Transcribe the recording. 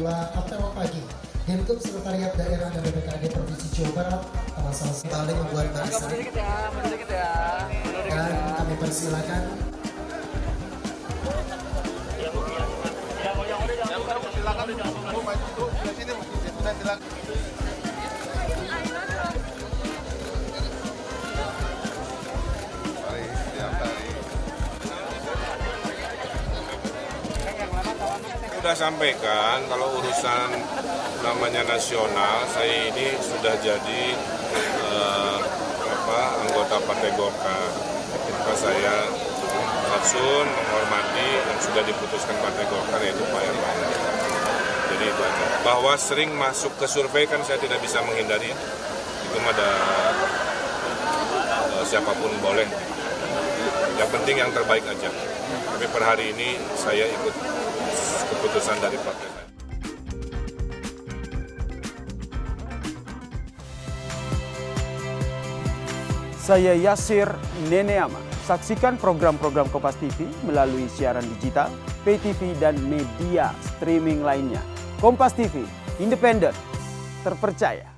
adalah apel pagi Dimkub Sekretariat Daerah dan BPKD Provinsi Jawa Barat salah sekali membuat barisan. Dan kami persilakan sudah sampaikan kalau urusan namanya nasional, saya ini sudah jadi anggota Partai Golkar. Maka saya fatsun menghormati yang sudah diputuskan Partai Golkar, yaitu Pak Erlangga. Jadi itu aja. Bahwa sering masuk ke survei kan saya tidak bisa menghindari. Itu ada siapapun boleh. Yang penting yang terbaik aja. Tapi per hari ini saya ikut keputusan dari partai saya. Saya Yasir Neneama. Saksikan program-program Kompas TV melalui siaran digital, pay TV, dan media streaming lainnya. Kompas TV, independen, terpercaya.